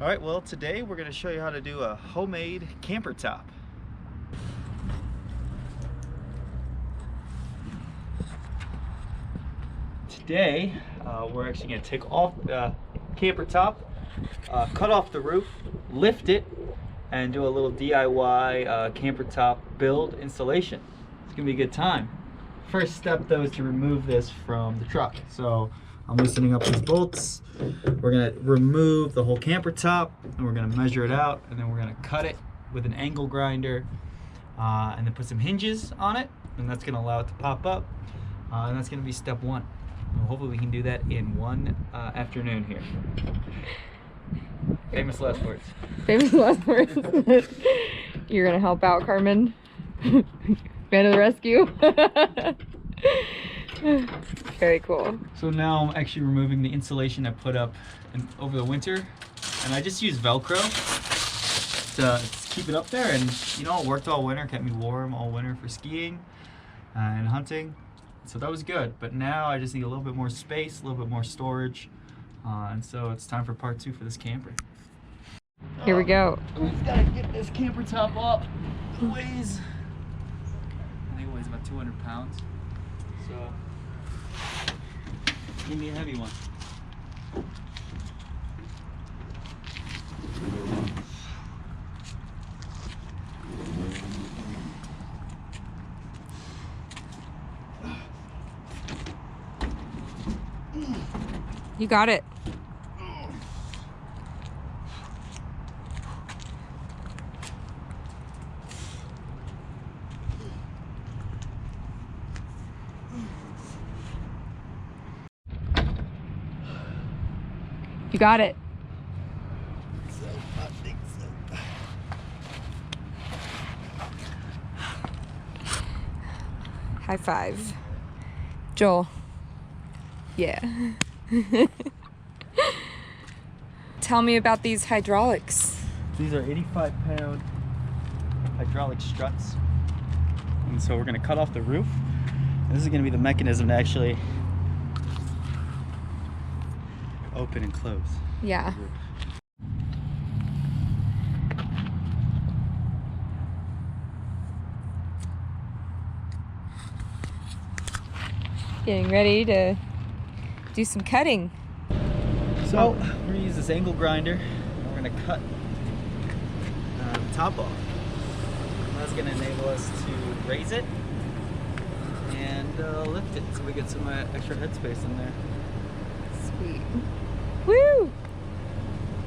All right, well, today we're going to show you how to do a homemade camper top. Today, we're actually going to take off the camper top, cut off the roof, lift it, and do a little DIY camper top build installation. It's going to be a good time. First step, though, is to remove this from the truck. So I'm loosening up these bolts. We're going to remove the whole camper top, and we're going to measure it out, and then we're going to cut it with an angle grinder, and then put some hinges on it, and that's going to allow it to pop up, and that's going to be step one. Well, hopefully we can do that in one afternoon here. Famous last words. Famous last words. You're going to help out, Carmen? Man of the rescue. Very cool. So now I'm actually removing the insulation I put up over the winter, and I just use Velcro to keep it up there, and you know, it worked all winter, kept me warm all winter for skiing and hunting, so that was good. But now I just need a little bit more space, a little bit more storage, and so it's time for part two for this camper. Here we go. We've got to get this camper top up. It weighs, I think it weighs about 200 pounds. So, give me a heavy one. You got it. You got it. So, I think so. High five. Joel. Yeah. Tell me about these hydraulics. These are 85-pound hydraulic struts. And so we're going to cut off the roof. And this is going to be the mechanism to actually open and close. Yeah. Getting ready to do some cutting. So we're going to use this angle grinder, and we're going to cut the top off. And that's going to enable us to raise it and lift it so we get some extra headspace in there. Sweet. Woo!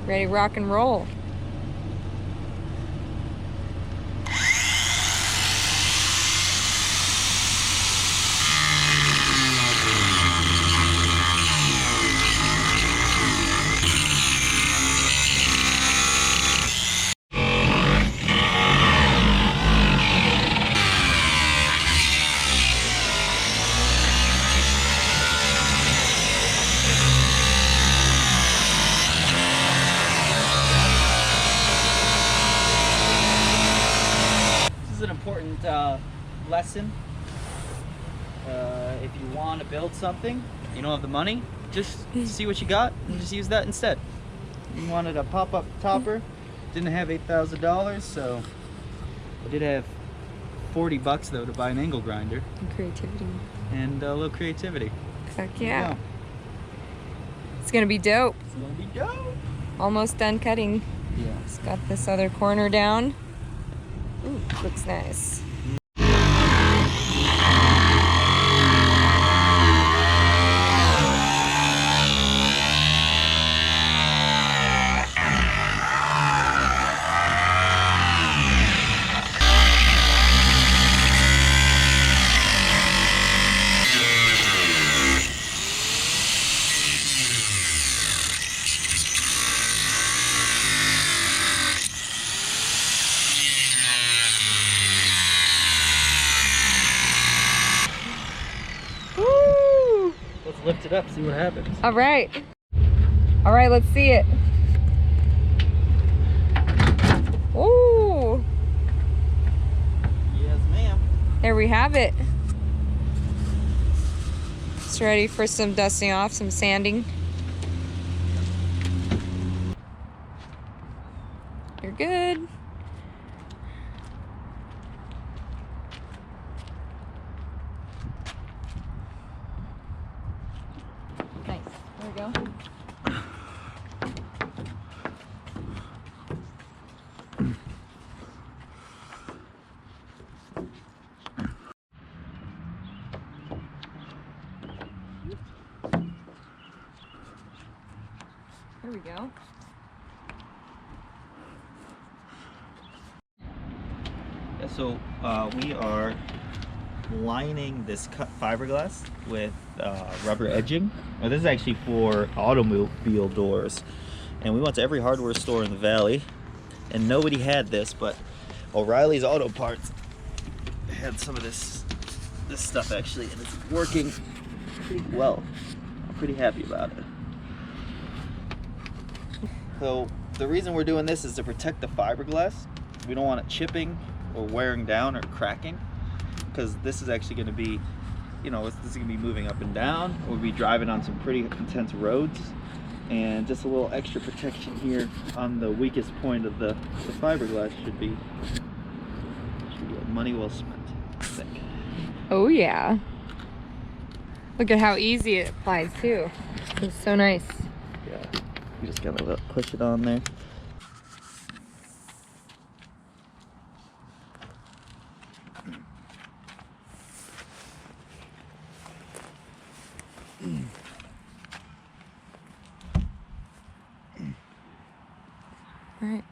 Ready to rock and roll. An important lesson. If you want to build something, you don't have the money, just see what you got and just use that instead. You wanted a pop-up topper, didn't have $8,000, so I did have 40 bucks though to buy an angle grinder. And creativity. And a little creativity. Heck yeah. It's gonna be dope. It's gonna be dope. Almost done cutting. Yeah. It's got this other corner down. Ooh, looks nice. Let's lift it up, see what happens. All right. All right, let's see it. Ooh. Yes, ma'am. There we have it. It's ready for some dusting off, some sanding. You're good. Nice. There we go. There we go. Yeah, so we are lining this cut fiberglass with rubber edging. Now, this is actually for automobile doors, and we went to every hardware store in the valley, and nobody had this, but O'Reilly's Auto Parts had some of this stuff actually, and it's working pretty well. I'm pretty happy about it. So the reason we're doing this is to protect the fiberglass. We don't want it chipping or wearing down or cracking, because this is actually going to be, you know, this is going to be moving up and down. We'll be driving on some pretty intense roads, and just a little extra protection here on the weakest point of the fiberglass should be money well spent, I think. Oh yeah. Look at how easy it applies too. It's so nice. Yeah, you just gotta push it on there. All right.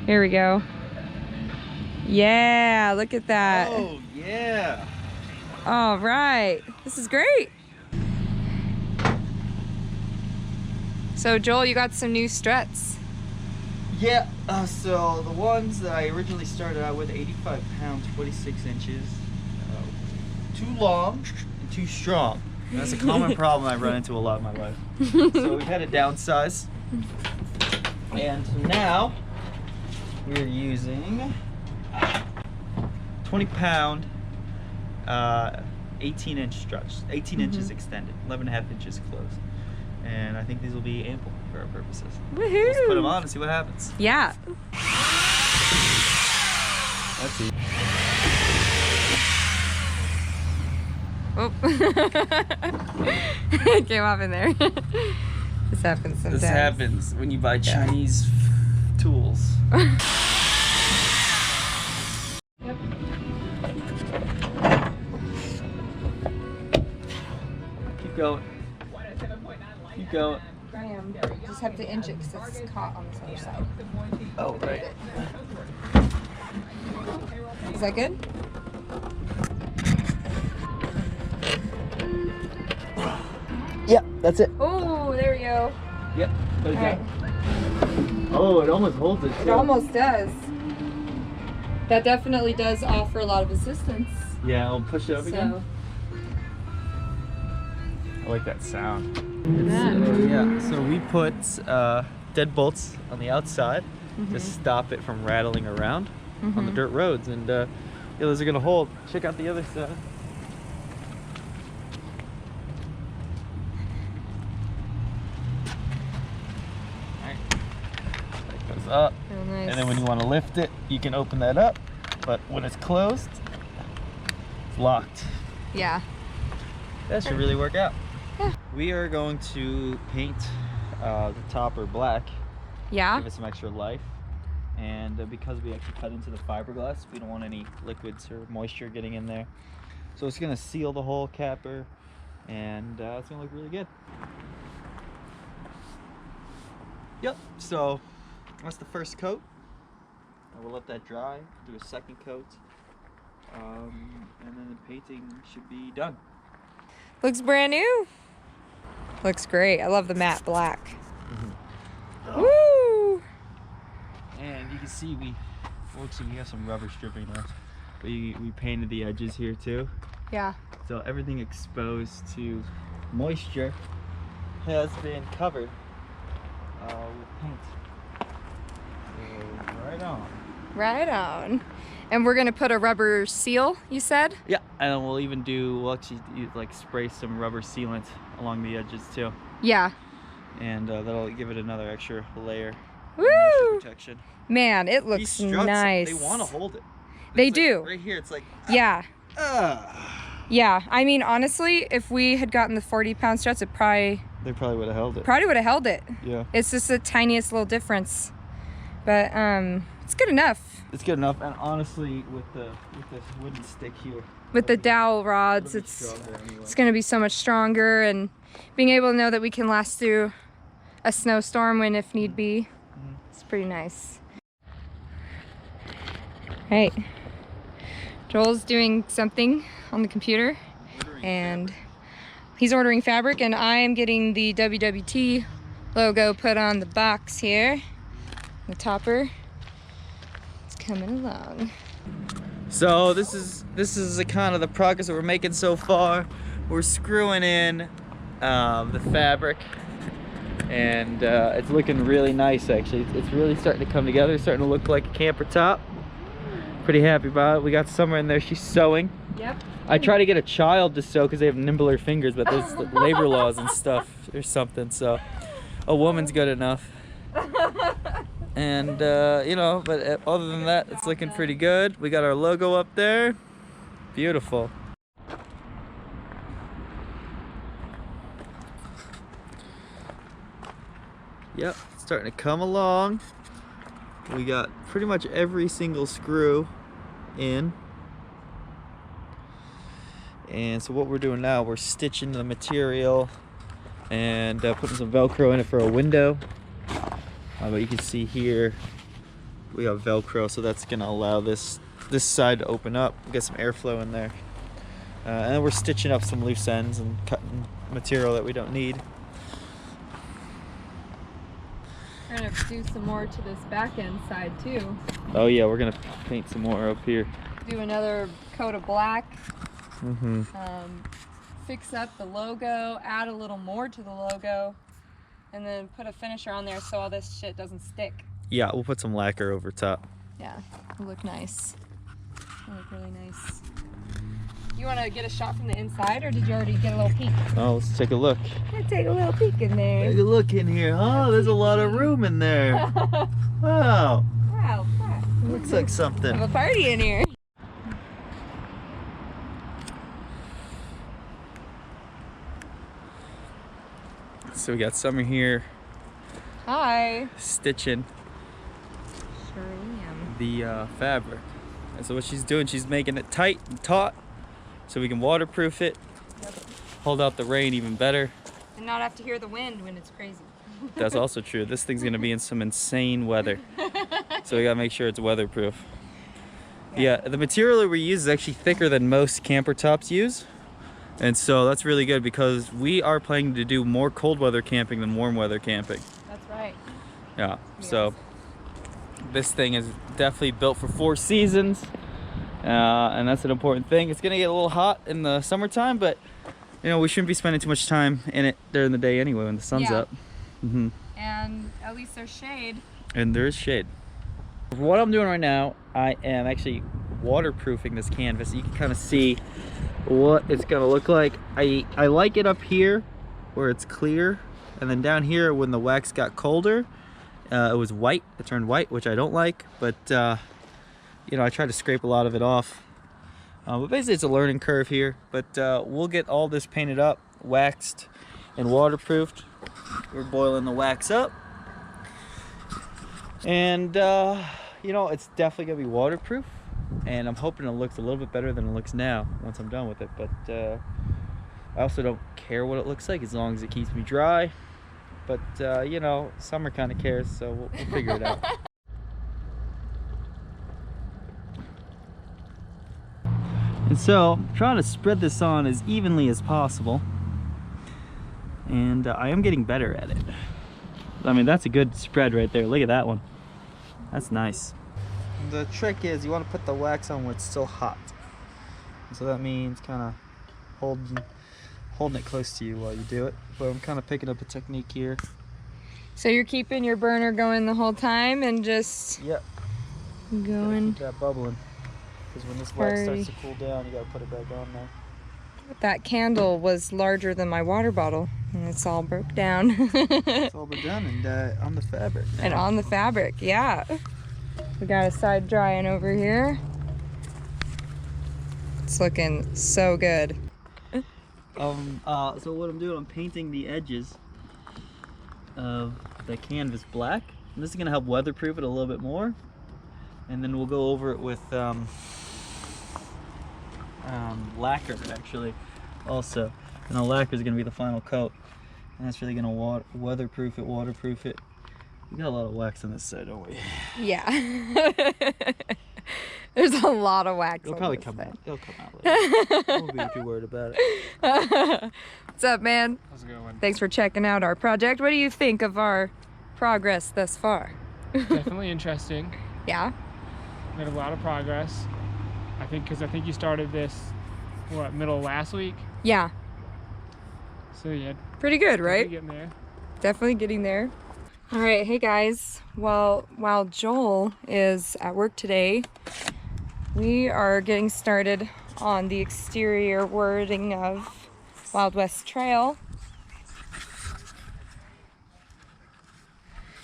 Here we go. Yeah, look at that. Oh yeah. All right. This is great. So Joel, you got some new struts. Yeah, so the ones that I originally started out with, 85 pounds, 26 inches, too long and too strong. And that's a common problem I run into a lot in my life. So we've had to downsize. And so now we're using 20-pound, 18-inch struts, 18 inches extended, 11.5 inches closed. And I think these will be ample for our purposes. Woohoo! Let's put them on and see what happens. Yeah. That's easy. Oh. It came off in there. This happens sometimes. This happens when you buy Chinese tools. Yep. Keep going. Keep going. I am. Just have to inch it because it's caught on this other side. Oh, right. Is that good? Yeah, that's it. Oh, there we go. Yep. Put it All right. down. Oh, it almost holds it. It too. almost does. That definitely does offer a lot of assistance. Yeah, I'll push it up again. So, I like that sound. Yeah. Yeah, so we put deadbolts on the outside to stop it from rattling around on the dirt roads, and yeah, those are gonna hold. Check out the other side. Alright, that goes up, real nice. and then when you want to lift it, you can open that up, but when it's closed, it's locked. Yeah. That should really work out. Yeah. We are going to paint the topper black, Yeah. give it some extra life, and because we actually cut into the fiberglass, we don't want any liquids or moisture getting in there. So it's going to seal the whole capper, and it's going to look really good. Yep, so that's the first coat. We'll let that dry, do a second coat, and then the painting should be done. Looks brand new. Looks great. I love the matte black. Woo! And you can see we have some rubber stripping left. We painted the edges here too. Yeah. So everything exposed to moisture has been covered with paint. So right on. Right on. And we're gonna put a rubber seal, you said? Yeah, and then we'll even we'll actually like spray some rubber sealant along the edges too. Yeah. And that'll give it another extra layer of Woo! moisture protection. Man, it These looks struts, nice. they want to hold it. They It's like, do. right here, it's like, Yeah. Yeah, I mean, honestly, if we had gotten the 40-pound struts, it probably They probably would have held it. would have held it. Yeah. It's just the tiniest little difference. But it's good enough. It's good enough, and honestly, with this wooden stick here, With the dowel rods, it's gonna be so much stronger, and being able to know that we can last through a snowstorm when if need be, it's pretty nice. Right. Joel's doing something on the computer, and he's ordering fabric, and I am getting the WWT logo put on the box here. The topper. It's coming along. So this is the kind of the progress that we're making so far. We're screwing in the fabric, and it's looking really nice actually. It's really starting to come together. It's starting to look like a camper top. Pretty happy about it. We got Summer in there. She's sewing. Yep. I try to get a child to sew because they have nimbler fingers, but there's labor laws and stuff or something. So a woman's good enough. And you know, but other than that, it's looking pretty good. We got our logo up there. Beautiful. Yep, it's starting to come along. We got pretty much every single screw in. And so what we're doing now, we're stitching the material and putting some Velcro in it for a window. But you can see here we have Velcro, so that's gonna allow this side to open up, get some airflow in there. And then we're stitching up some loose ends and cutting material that we don't need. We're gonna do some more to this back end side too. Oh yeah, we're gonna paint some more up here. Do another coat of black. Mm-hmm. Fix up the logo, add a little more to the logo, and then put a finisher on there so all this shit doesn't stick. Yeah, we'll put some lacquer over top. Yeah, it'll look nice. It'll look really nice. You want to get a shot from the inside, or did you already get a little peek? Oh, let's take a look. Let's take a little peek in there. Take a look in here. Oh, there's a lot of room in there. Wow. Wow. Looks like something. Have a party in here. So we got Summer here Hi. stitching Sure am. the fabric. And so what she's doing, she's making it tight and taut so we can waterproof it, hold out the rain even better. And not have to hear the wind when it's crazy. That's also true. This thing's gonna be in some insane weather. So we gotta make sure it's weatherproof. Yeah, the material that we use is actually thicker than most camper tops use. And so that's really good because we are planning to do more cold weather camping than warm weather camping. That's right. Yeah, Yes. so this thing is definitely built for 4 seasons. And that's an important thing. It's gonna get a little hot in the summertime, but you know, we shouldn't be spending too much time in it during the day anyway when the sun's up. Mm-hmm. And at least there's shade. And there is shade. What I'm doing right now, I am actually waterproofing this canvas so you can kind of see what it's gonna look like. I like it up here where it's clear, and then down here when the wax got colder, it was white. It turned white, which I don't like, but you know, I tried to scrape a lot of it off. But basically it's a learning curve here, but we'll get all this painted up, waxed and waterproofed. We're boiling the wax up, and you know, it's definitely gonna be waterproof, and I'm hoping it looks a little bit better than it looks now once I'm done with it. But I also don't care what it looks like as long as it keeps me dry. But you know, Summer kind of cares, so we'll figure it out. And so I'm trying to spread this on as evenly as possible, and I am getting better at it. I mean, that's a good spread right there. Look at that one. That's nice. The trick is you want to put the wax on when it's still hot. So that means kind of holding it close to you while you do it. But I'm kind of picking up a technique here. So you're keeping your burner going the whole time and just Yep. going. Keep that bubbling. Because when this wax starts Sorry. to cool down, you gotta put it back on there. That candle was larger than my water bottle, and it's all broke down. It's all been done and on the fabric now. And on the fabric, yeah. We got a side drying over here. It's looking so good. So what I'm doing, I'm painting the edges of the canvas black. And this is gonna help weatherproof it a little bit more. And then we'll go over it with lacquer actually also. And the lacquer is gonna be the final coat. And that's really gonna weatherproof it, waterproof it. We got a lot of wax on this side, don't we? Yeah. There's a lot of wax. It'll on probably this come thing. out. It'll come out later. I won't be too worried about it. What's up, man? How's it going? Thanks for checking out our project. What do you think of our progress thus far? Definitely interesting. Yeah? Made a lot of progress. I think you started this, what, middle of last week? Yeah. So yeah, Pretty good, right? getting there. Definitely getting there. All right, hey guys. Well, while Joel is at work today, we are getting started on the exterior wording of Wild West Trail.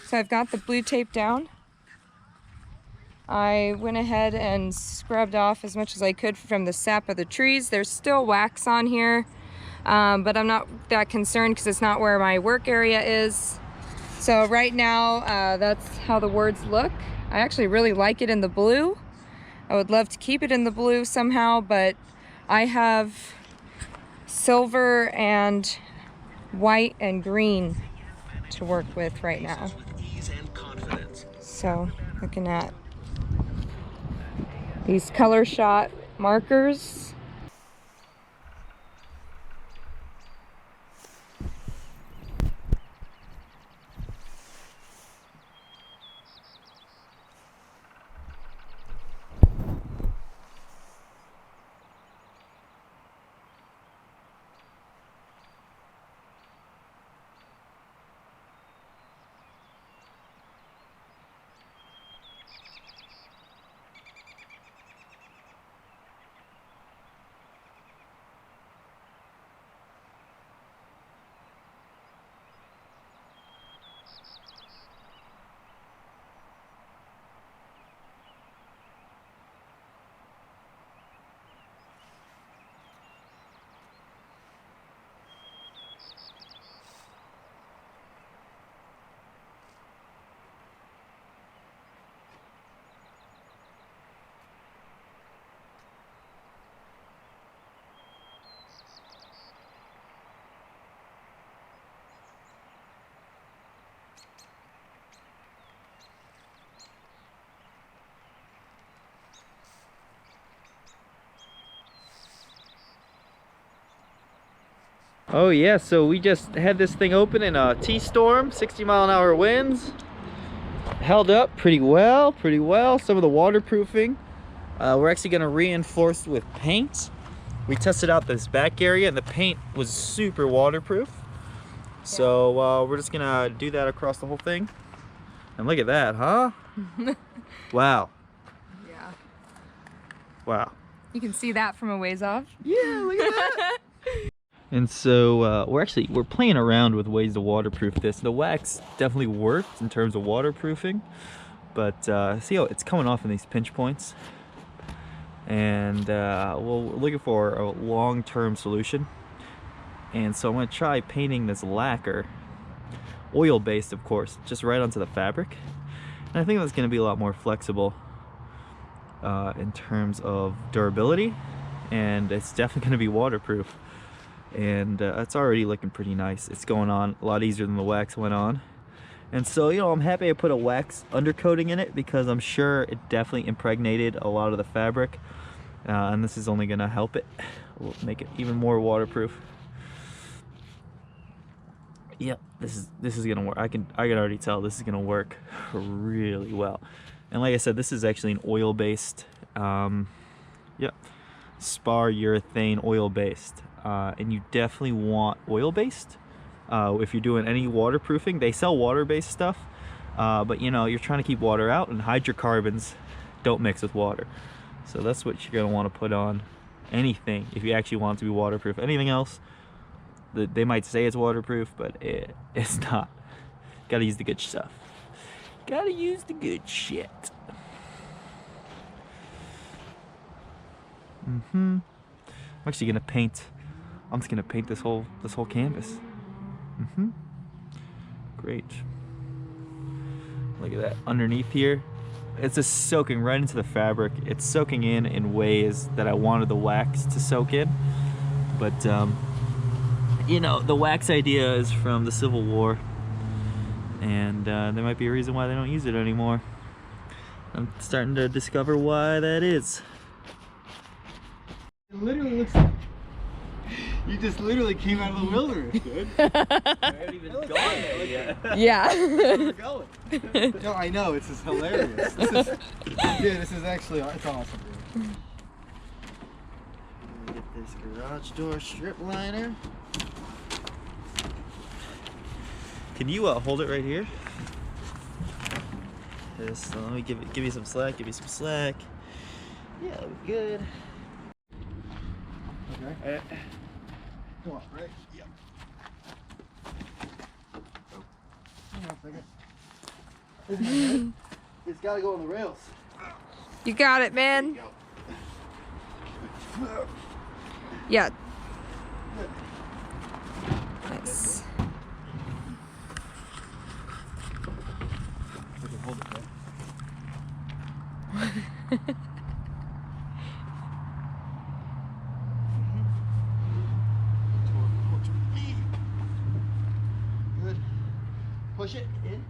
So I've got the blue tape down. I went ahead and scrubbed off as much as I could from the sap of the trees. There's still wax on here, but I'm not that concerned because it's not where my work area is. So right now, that's how the words look. I actually really like it in the blue. I would love to keep it in the blue somehow, but I have silver and white and green to work with right now. So looking at these color shot markers. Oh yeah, so we just had this thing open in a T-storm, 60-mile-an-hour winds. Held up pretty well. Some of the waterproofing. We're actually gonna reinforce with paint. We tested out this back area and the paint was super waterproof. So we're just gonna do that across the whole thing. And look at that, huh? Wow. Yeah. Wow. You can see that from a ways off. Yeah, look at that. And so we're playing around with ways to waterproof this. The wax definitely worked in terms of waterproofing, but see how it's coming off in these pinch points. And well, we're looking for a long-term solution. And so I'm gonna try painting this lacquer, oil-based of course, just right onto the fabric. And I think that's gonna be a lot more flexible in terms of durability, and it's definitely gonna be waterproof. And it's already looking pretty nice. It's going on a lot easier than the wax went on. And so, you know, I'm happy I put a wax undercoating in it because I'm sure it definitely impregnated a lot of the fabric. And this is only gonna help it, make it even more waterproof. Yep, this is gonna work. I can already tell this is gonna work really well. And like I said, this is actually an oil-based, spar urethane oil-based. And you definitely want oil-based if you're doing any waterproofing. They sell water-based stuff, but you know, you're trying to keep water out, and hydrocarbons don't mix with water. So that's what you're gonna want to put on anything if you actually want it to be waterproof. Anything else, they might say it's waterproof, but it's not. Gotta use the good stuff. Gotta use the good shit. I'm actually gonna paint. I'm just gonna paint this whole canvas. Great. Look at that underneath here. It's just soaking right into the fabric. It's soaking in ways that I wanted the wax to soak in. But you know, the wax idea is from the Civil War, and there might be a reason why they don't use it anymore. I'm starting to discover why that is. It literally looks like you just literally came out of the wilderness, dude. I haven't even gone there yet. Yeah. We're going. No, I know, it's just hilarious. This is actually, it's awesome, dude. Let me get this garage door strip liner. Can you hold it right here? Just let me give you some slack. Give you some slack. Yeah, that'll be good. Okay. Come on, right? Yep. Oh. Hang on a second. It's got to go on the rails. You got it, man. Yeah. Nice. I can hold it there. Good. Push it in.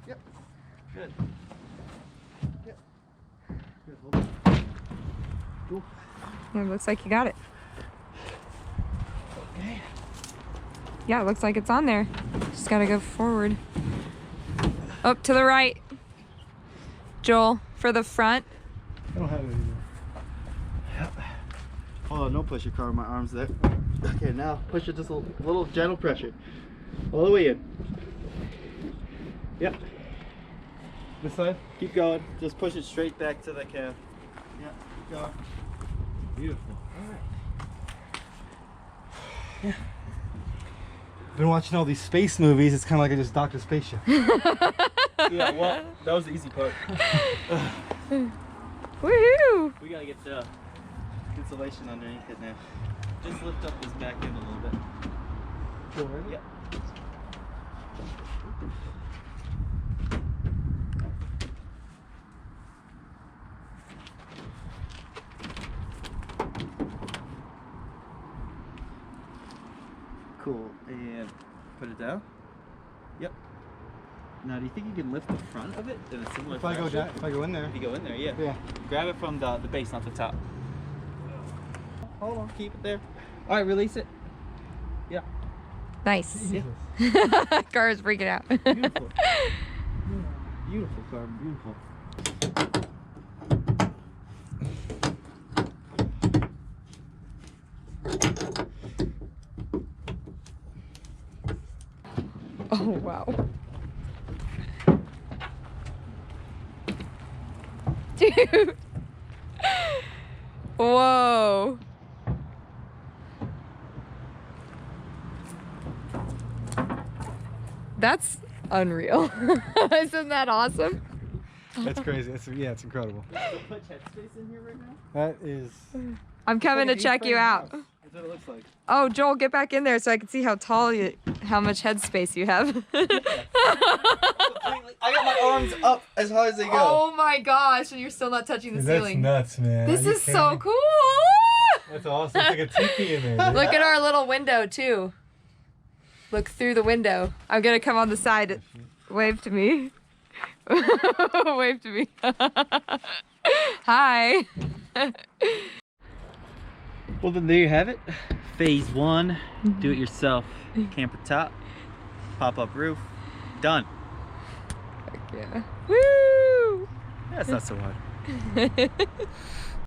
Yep. Good. Yep. Good. Hold it. Cool. Yeah, looks like you got it. Okay. Yeah, it looks like it's on there. Just gotta go forward. Up to the right. Joel, for the front. I don't have it anymore. Yep. Hold on, don't push your car with my arms there. Okay, now push it just a little gentle pressure. All the way in. Yep. This side? Keep going. Just push it straight back to the cab. Yep, keep going. Beautiful. Alright. Yeah. Been watching all these space movies, it's kind of like I just docked a spaceship. Yeah, well, that was the easy part. Woohoo! We gotta get the insulation underneath it now. Just lift up this back end a little bit. Cool, right? Yeah. Cool, and put it down. Yep. Now, do you think you can lift the front of it in a similar If I go fashion? down, if I go in there. If you go in there, yeah. Yeah. Grab it from the base, not the top. Hold on, keep it there. All right, release it. Yeah. Nice. Yeah. Car is freaking out. Beautiful. Beautiful, Carmen. Beautiful. Oh, wow. Dude. Whoa. That's unreal. Isn't that awesome? That's crazy. Yeah, it's incredible. There's so much headspace in here right now. That is. I'm coming to check you out. That's what it looks like. Oh, Joel, get back in there so I can see how tall you, how much headspace you have. I got my arms up as high as they go. Oh my gosh, and you're still not touching the ceiling. That's nuts, man. This is so cool. That's awesome. It's like a teepee in there. Look at our little window too. Look through the window. I'm gonna come on the side. Wave to me. Wave to me. Hi. Well, then there you have it. Phase 1, do it yourself. Camper top, pop-up roof, done. Yeah. Woo! That's not so hard.